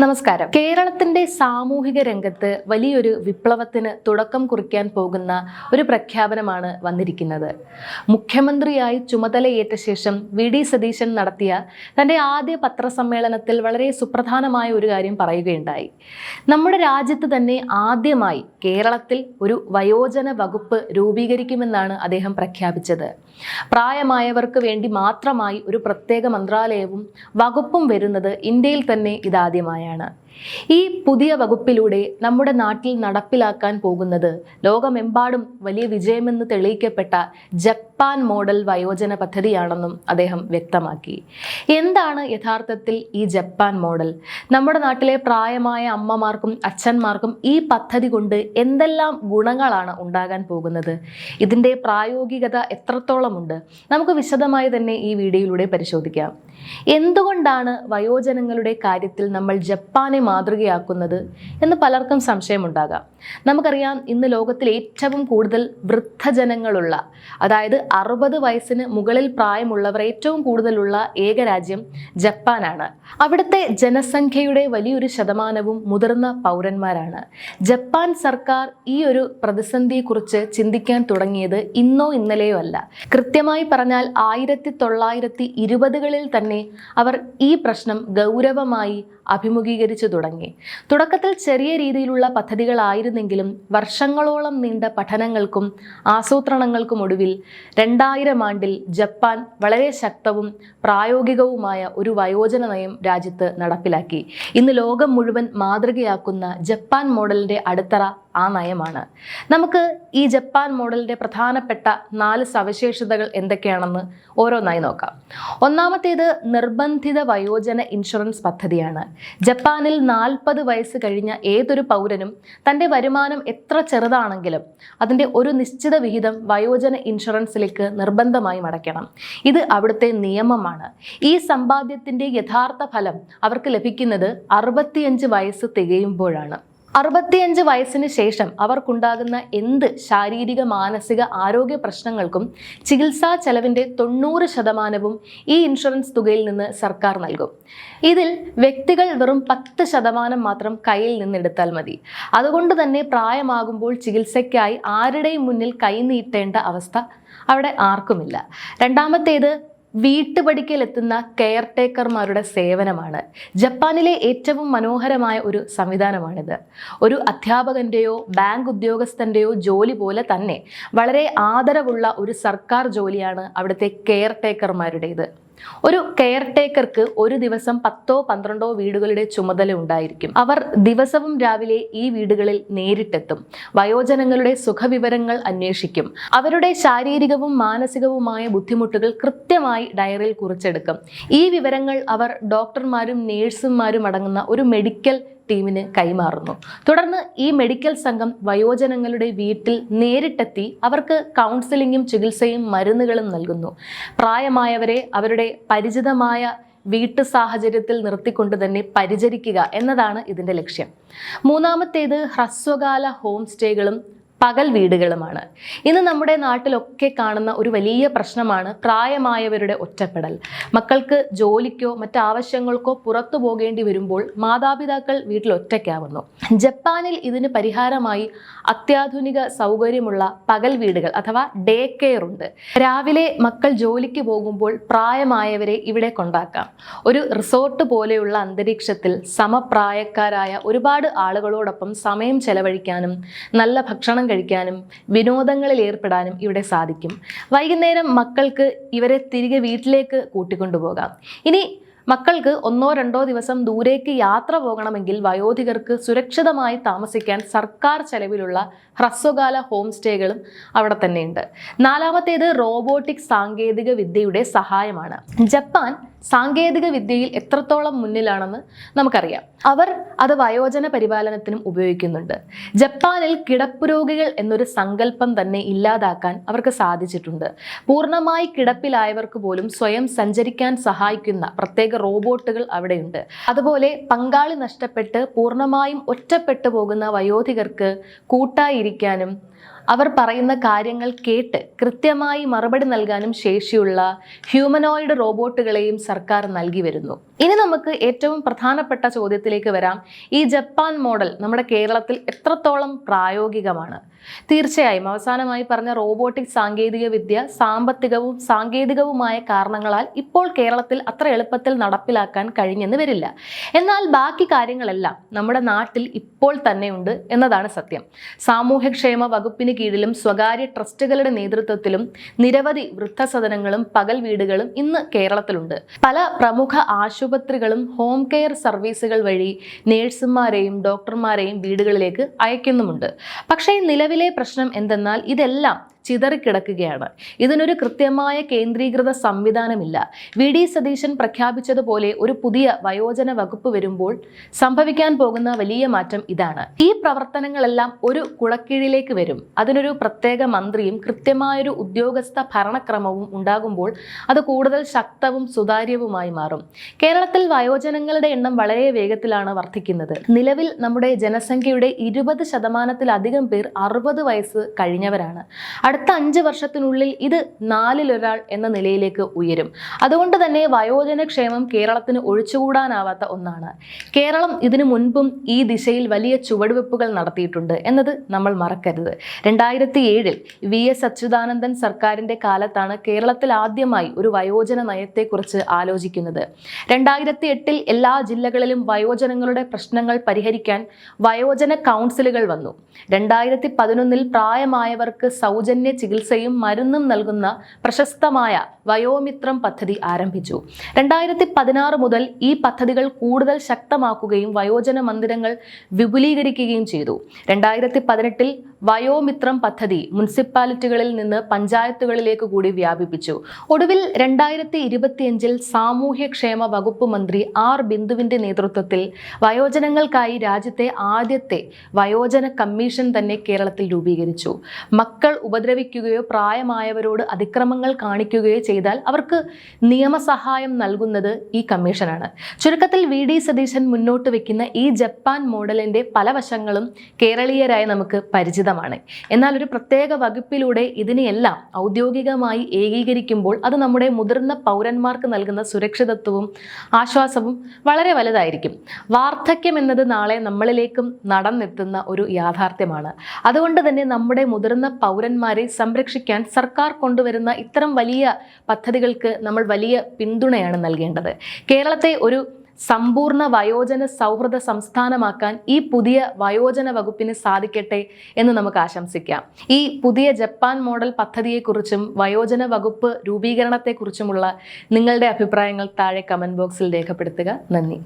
നമസ്കാരം. കേരളത്തിന്റെ സാമൂഹിക രംഗത്ത് വലിയൊരു വിപ്ലവത്തിന് തുടക്കം കുറിക്കാൻ പോകുന്ന ഒരു പ്രഖ്യാപനമാണ് വന്നിരിക്കുന്നത്. മുഖ്യമന്ത്രിയായി ചുമതലയേറ്റ ശേഷം വി.ഡി. സതീശൻ നടത്തിയ തന്റെ ആദ്യ പത്രസമ്മേളനത്തിൽ വളരെ സുപ്രധാനമായ ഒരു കാര്യം പറയുകയുണ്ടായി. നമ്മുടെ രാജ്യത്ത് തന്നെ ആദ്യമായി കേരളത്തിൽ ഒരു വയോജന വകുപ്പ് രൂപീകരിക്കുമെന്നാണ് അദ്ദേഹം പ്രഖ്യാപിച്ചത്. പ്രായമായവർക്ക് വേണ്ടി മാത്രമായി ഒരു പ്രത്യേക മന്ത്രാലയവും വകുപ്പും വരുന്നത് ഇന്ത്യയിൽ തന്നെ ഇതാദ്യമായാണ്. ഈ പുതിയ വകുപ്പിലൂടെ നമ്മുടെ നാട്ടിൽ നടപ്പിലാക്കാൻ പോകുന്നത് ലോകമെമ്പാടും വലിയ വിജയമെന്ന് തെളിയിക്കപ്പെട്ട ജപ്പാൻ മോഡൽ വയോജന പദ്ധതിയാണെന്നും അദ്ദേഹം വ്യക്തമാക്കി. എന്താണ് യഥാർത്ഥത്തിൽ ഈ ജപ്പാൻ മോഡൽ? നമ്മുടെ നാട്ടിലെ പ്രായമായ അമ്മമാർക്കും അച്ഛന്മാർക്കും ഈ പദ്ധതി കൊണ്ട് എന്തെല്ലാം ഗുണങ്ങളാണ് ഉണ്ടാകാൻ പോകുന്നത്? ഇതിൻ്റെ പ്രായോഗികത എത്രത്തോളമുണ്ട്? നമുക്ക് വിശദമായി തന്നെ ഈ വീഡിയോയിലൂടെ പരിശോധിക്കാം. എന്തുകൊണ്ടാണ് വയോജനങ്ങളുടെ കാര്യത്തിൽ നമ്മൾ ജപ്പാനെ മാതൃകയാക്കുന്നത് എന്ന് പലർക്കും സംശയമുണ്ടാകാം. നമുക്കറിയാം, ഇന്ന് ലോകത്തിൽ ഏറ്റവും കൂടുതൽ വൃദ്ധജനങ്ങളുള്ള, അതായത് 60 വയസ്സിന് മുകളിൽ പ്രായമുള്ളവർ ഏറ്റവും കൂടുതലുള്ള ഏക രാജ്യം ജപ്പാനാണ്. അവിടുത്തെ ജനസംഖ്യയുടെ വലിയൊരു ശതമാനവും മുതിർന്ന പൗരന്മാരാണ്. ജപ്പാൻ സർക്കാർ ഈ ഒരു പ്രതിസന്ധിയെക്കുറിച്ച് ചിന്തിക്കാൻ തുടങ്ങിയത് ഇന്നോ ഇന്നലെയോ അല്ല. കൃത്യമായി പറഞ്ഞാൽ 1920കളിൽ തന്നെ അവർ ഈ പ്രശ്നം ഗൗരവമായി അഭിമുഖീകരിച്ചു തുടങ്ങി. തുടക്കത്തിൽ ചെറിയ രീതിയിലുള്ള പദ്ധതികളായിരുന്നെങ്കിലും വർഷങ്ങളോളം നീണ്ട പഠനങ്ങൾക്കും ആസൂത്രണങ്ങൾക്കും ഒടുവിൽ 2000 ആണ്ടിൽ ജപ്പാൻ വളരെ ശക്തവും പ്രായോഗികവുമായ ഒരു വയോജന നയം രാജ്യത്ത് നടപ്പിലാക്കി. ഇന്ന് ലോകം മുഴുവൻ മാതൃകയാക്കുന്ന ജപ്പാൻ മോഡലിന്റെ അടിത്തറ ആ നയമാണ്. നമുക്ക് ഈ ജപ്പാൻ മോഡലിന്റെ പ്രധാനപ്പെട്ട 4 സവിശേഷതകൾ എന്തൊക്കെയാണെന്ന് ഓരോന്നായി നോക്കാം. ഒന്നാമത്തേത് നിർബന്ധിത വയോജന ഇൻഷുറൻസ് പദ്ധതിയാണ്. ജപ്പാനിൽ 40 വയസ്സ് കഴിഞ്ഞ ഏതൊരു പൗരനും തൻ്റെ വരുമാനം എത്ര ചെറുതാണെങ്കിലും അതിൻ്റെ ഒരു നിശ്ചിത വിഹിതം വയോജന ഇൻഷുറൻസിലേക്ക് നിർബന്ധമായി അടയ്ക്കണം. ഇത് അവിടുത്തെ നിയമമാണ്. ഈ സമ്പാദ്യത്തിൻ്റെ യഥാർത്ഥ ഫലം അവർക്ക് ലഭിക്കുന്നത് 65 വയസ്സ് തികയുമ്പോഴാണ്. 65 വയസ്സിന് ശേഷം അവർക്കുണ്ടാകുന്ന എന്ത് ശാരീരിക മാനസിക ആരോഗ്യ പ്രശ്നങ്ങൾക്കും ചികിത്സാ ചെലവിൻ്റെ 90% ഈ ഇൻഷുറൻസ് തുകയിൽ നിന്ന് സർക്കാർ നൽകും. ഇതിൽ വ്യക്തികൾ വെറും 10% മാത്രം കയ്യിൽ നിന്നെടുത്താൽ മതി. അതുകൊണ്ട് തന്നെ പ്രായമാകുമ്പോൾ ചികിത്സയ്ക്കായി ആരുടെയും മുന്നിൽ കൈനീട്ടേണ്ട അവസ്ഥ അവിടെ ആർക്കുമില്ല. രണ്ടാമത്തേത് വീട്ടുപടിക്കലെത്തുന്ന കെയർ ടേക്കർമാരുടെ സേവനമാണ്. ജപ്പാനിലെ ഏറ്റവും മനോഹരമായ ഒരു സംവിധാനമാണിത്. ഒരു അധ്യാപകൻ്റെയോ ബാങ്ക് ഉദ്യോഗസ്ഥൻ്റെയോ ജോലി പോലെ തന്നെ വളരെ ആദരവുള്ള ഒരു സർക്കാർ ജോലിയാണ് അവിടുത്തെ കെയർ ടേക്കർമാരുടേത്. ഒരു കെയർ ടേക്കർക്ക് ഒരു ദിവസം 10-12 വീടുകളുടെ ചുമതല ഉണ്ടായിരിക്കും. അവർ ദിവസവും രാവിലെ ഈ വീടുകളിൽ നേരിട്ടെത്തും. വയോജനങ്ങളുടെ സുഖവിവരങ്ങൾ അന്വേഷിക്കും. അവരുടെ ശാരീരികവും മാനസികവുമായ ബുദ്ധിമുട്ടുകൾ കൃത്യമായി ഡയറിയിൽ കുറിച്ചെടുക്കും. ഈ വിവരങ്ങൾ അവർ ഡോക്ടർമാരും നേഴ്സുമാരും അടങ്ങുന്ന ഒരു മെഡിക്കൽ ടീമിന് കൈമാറുന്നു. തുടർന്ന് ഈ മെഡിക്കൽ സംഘം വയോജനങ്ങളുടെ വീട്ടിൽ നേരിട്ടെത്തി അവർക്ക് കൗൺസിലിങ്ങും ചികിത്സയും മരുന്നുകളും നൽകുന്നു. പ്രായമായവരെ അവരുടെ പരിചിതമായ വീട്ടു സാഹചര്യത്തിൽ നിർത്തിക്കൊണ്ട് തന്നെ പരിചരിക്കുക എന്നതാണ് ഇതിൻ്റെ ലക്ഷ്യം. മൂന്നാമത്തേത് ഹ്രസ്വകാല ഹോം സ്റ്റേകളും പകൽ വീടുകളുമാണ്. ഇന്ന് നമ്മുടെ നാട്ടിലൊക്കെ കാണുന്ന ഒരു വലിയ പ്രശ്നമാണ് പ്രായമായവരുടെ ഒറ്റപ്പെടൽ. മക്കൾക്ക് ജോലിക്കോ മറ്റാവശ്യങ്ങൾക്കോ പുറത്തു പോകേണ്ടി വരുമ്പോൾ മാതാപിതാക്കൾ വീട്ടിൽ ഒറ്റയ്ക്കാവുന്നു. ജപ്പാനിൽ ഇതിന് പരിഹാരമായി അത്യാധുനിക സൗകര്യമുള്ള പകൽ വീടുകൾ അഥവാ ഡേ കെയർ ഉണ്ട്. രാവിലെ മക്കൾ ജോലിക്ക് പോകുമ്പോൾ പ്രായമായവരെ ഇവിടെ കൊണ്ടാക്കാം. ഒരു റിസോർട്ട് പോലെയുള്ള അന്തരീക്ഷത്തിൽ സമപ്രായക്കാരായ ഒരുപാട് ആളുകളോടൊപ്പം സമയം ചെലവഴിക്കാനും നല്ല ഭക്ഷണം കഴിക്കാനും വിനോദങ്ങളിൽ ഏർപ്പെടാനും ഇവിടെ സാധിക്കും. വൈകുന്നേരം മക്കൾക്ക് ഇവരെ തിരികെ വീട്ടിലേക്ക് കൂട്ടിക്കൊണ്ടുപോകാം. ഇനി മക്കൾക്ക് 1-2 ദിവസം ദൂരേക്ക് യാത്ര പോകണമെങ്കിൽ വയോധികർക്ക് സുരക്ഷിതമായി താമസിക്കാൻ സർക്കാർ ചെലവിലുള്ള ഹ്രസ്വകാല ഹോം സ്റ്റേകളും അവിടെ തന്നെയുണ്ട്. നാലാമത്തേത് റോബോട്ടിക് സാങ്കേതിക വിദ്യയുടെ സഹായമാണ്. ജപ്പാൻ സാങ്കേതിക വിദ്യയിൽ എത്രത്തോളം മുന്നിലാണെന്ന് നമുക്കറിയാം. അവർ അത് വയോജന പരിപാലനത്തിനും ഉപയോഗിക്കുന്നുണ്ട്. ജപ്പാനിൽ കിടപ്പുരോഗികൾ എന്നൊരു സങ്കല്പം തന്നെ ഇല്ലാതാക്കാൻ അവർക്ക് സാധിച്ചിട്ടുണ്ട്. പൂർണ്ണമായി കിടപ്പിലായവർക്ക് പോലും സ്വയം സഞ്ചരിക്കാൻ സഹായിക്കുന്ന പ്രത്യേക റോബോട്ടുകൾ അവിടെയുണ്ട്. അതുപോലെ പങ്കാളി നഷ്ടപ്പെട്ട് പൂർണ്ണമായും ഒറ്റപ്പെട്ടു പോകുന്ന വയോധികർക്ക് കൂട്ടായിരിക്കാനും അവർ പറയുന്ന കാര്യങ്ങൾ കേട്ട് കൃത്യമായി മറുപടി നൽകാനും ശേഷിയുള്ള ഹ്യൂമനോയിഡ് റോബോട്ടുകളെയും സർക്കാർ നൽകി വരുന്നു. ഇനി നമുക്ക് ഏറ്റവും പ്രധാനപ്പെട്ട ചോദ്യത്തിലേക്ക് വരാം. ഈ ജപ്പാൻ മോഡൽ നമ്മുടെ കേരളത്തിൽ എത്രത്തോളം പ്രായോഗികമാണ്? തീർച്ചയായും അവസാനമായി പറഞ്ഞ റോബോട്ടിക് സാങ്കേതിക വിദ്യ സാമ്പത്തികവും സാങ്കേതികവുമായ കാരണങ്ങളാൽ ഇപ്പോൾ കേരളത്തിൽ അത്ര എളുപ്പത്തിൽ നടപ്പിലാക്കാൻ കഴിഞ്ഞെന്ന് വരില്ല. എന്നാൽ ബാക്കി കാര്യങ്ങളെല്ലാം നമ്മുടെ നാട്ടിൽ ഇപ്പോൾ തന്നെയുണ്ട് എന്നതാണ് സത്യം. സാമൂഹ്യക്ഷേമ വകുപ്പിന് കീഴിലും സ്വകാര്യ ട്രസ്റ്റുകളുടെ നേതൃത്വത്തിലും നിരവധി വൃദ്ധസദനങ്ങളും പകൽ വീടുകളും ഇന്ന് കേരളത്തിലുണ്ട്. പല പ്രമുഖ ആശുപത്രികളും ഹോം കെയർ സർവീസുകൾ വഴി നേഴ്സുമാരെയും ഡോക്ടർമാരെയും വീടുകളിലേക്ക് അയക്കുന്നുമുണ്ട്. പക്ഷേ നിലവിലെ പ്രശ്നം എന്തെന്നാൽ ഇതെല്ലാം ചിതറിക്കിടക്കുകയാണ്. ഇതിനൊരു കൃത്യമായ കേന്ദ്രീകൃത സംവിധാനമില്ല. വി.ഡി. സതീശൻ പ്രഖ്യാപിച്ചതുപോലെ ഒരു പുതിയ വയോജന വകുപ്പ് വരുമ്പോൾ സംഭവിക്കാൻ പോകുന്ന വലിയ മാറ്റം ഇതാണ്. ഈ പ്രവർത്തനങ്ങളെല്ലാം ഒരു കുടക്കീഴിലേക്ക് വരും. അതിനൊരു പ്രത്യേക മന്ത്രിയും കൃത്യമായൊരു ഉദ്യോഗസ്ഥ ഭരണക്രമവും ഉണ്ടാകുമ്പോൾ അത് കൂടുതൽ ശക്തവും സുതാര്യവുമായി മാറും. കേരളത്തിൽ വയോജനങ്ങളുടെ എണ്ണം വളരെ വേഗത്തിലാണ് വർദ്ധിക്കുന്നത്. നിലവിൽ നമ്മുടെ ജനസംഖ്യയുടെ 20% പേർ 60 വയസ്സ് കഴിഞ്ഞവരാണ്. അടുത്ത 5 വർഷത്തിനുള്ളിൽ ഇത് 4-1 എന്ന നിലയിലേക്ക് ഉയരും. അതുകൊണ്ട് തന്നെ വയോജനക്ഷേമം കേരളത്തിന് ഒഴിച്ചുകൂടാനാവാത്ത ഒന്നാണ്. കേരളം ഇതിനു മുൻപും ഈ ദിശയിൽ വലിയ ചുവടുവെപ്പുകൾ നടത്തിയിട്ടുണ്ട് എന്നത് നമ്മൾ മറക്കരുത്. 2007 വി.എസ്. അച്യുതാനന്ദൻ സർക്കാരിന്റെ കാലത്താണ് കേരളത്തിൽ ആദ്യമായി ഒരു വയോജന നയത്തെക്കുറിച്ച് ആലോചിക്കുന്നത്. 2008 എല്ലാ ജില്ലകളിലും വയോജനങ്ങളുടെ പ്രശ്നങ്ങൾ പരിഹരിക്കാൻ വയോജന കൗൺസിലുകൾ വന്നു. 2011 പ്രായമായവർക്ക് സൗജന്യ ചികിത്സയും മരുന്നും നൽകുന്ന പ്രശസ്തമായ വയോമിത്രം പദ്ധതി ആരംഭിച്ചു. 2016 മുതൽ ഈ പദ്ധതികൾ കൂടുതൽ ശക്തമാക്കുകയും വയോജന മന്ദിരങ്ങൾ വിപുലീകരിക്കുകയും ചെയ്തു. 2018 വയോമിത്രം പദ്ധതി മുനിസിപ്പാലിറ്റികളിൽ നിന്ന് പഞ്ചായത്തുകളിലേക്ക് കൂടി വ്യാപിപ്പിച്ചു. ഒടുവിൽ 2025 സാമൂഹ്യക്ഷേമ വകുപ്പ് മന്ത്രി ആർ ബിന്ദുവിന്റെ നേതൃത്വത്തിൽ വയോജനങ്ങൾക്കായി രാജ്യത്തെ ആദ്യത്തെ വയോജന കമ്മീഷൻ തന്നെ കേരളത്തിൽ രൂപീകരിച്ചു. മക്കൾ ഉപദ്രവിക്കുകയോ പ്രായമായവരോട് അതിക്രമങ്ങൾ കാണിക്കുകയോ ചെയ്താൽ അവർക്ക് നിയമസഹായം നൽകുന്നത് ഈ കമ്മീഷനാണ്. ചുരുക്കത്തിൽ വി.ഡി. സതീശൻ മുന്നോട്ട് വെക്കുന്ന ഈ ജപ്പാൻ മോഡലിന്റെ പല വശങ്ങളും കേരളീയരായി നമുക്ക് പരിചിതമാണ്. എന്നാൽ ഒരു പ്രത്യേക വകുപ്പിലൂടെ ഇതിനെയെല്ലാം ഔദ്യോഗികമായി ഏകീകരിക്കുമ്പോൾ അത് നമ്മുടെ മുതിർന്ന പൗരന്മാർക്ക് നൽകുന്ന സുരക്ഷിതത്വവും ആശ്വാസവും വളരെ വലുതായിരിക്കും. വാർദ്ധക്യം എന്നത് നാളെ നമ്മളിലേക്കും നടന്നെത്തുന്ന ഒരു യാഥാർത്ഥ്യമാണ്. അതുകൊണ്ട് തന്നെ നമ്മുടെ മുതിർന്ന പൗരന്മാരെ സംരക്ഷിക്കാൻ സർക്കാർ കൊണ്ടുവരുന്ന ഇത്തരം വലിയ പദ്ധതികൾക്ക് നമ്മൾ വലിയ പിന്തുണയാണ് നൽകേണ്ടത്. കേരളത്തെ ഒരു സമ്പൂർണ്ണ വയോജന സൗഹൃദ സംസ്ഥാനമാക്കാൻ ഈ പുതിയ വയോജന വകുപ്പിന് സാധിക്കട്ടെ എന്ന് നമുക്ക് ആശംസിക്കാം. ഈ പുതിയ ജപ്പാൻ മോഡൽ പദ്ധതിയെക്കുറിച്ചും വയോജന വകുപ്പ് രൂപീകരണത്തെക്കുറിച്ചുമുള്ള നിങ്ങളുടെ അഭിപ്രായങ്ങൾ താഴെ കമന്റ് ബോക്സിൽ രേഖപ്പെടുത്തുക. നന്ദി.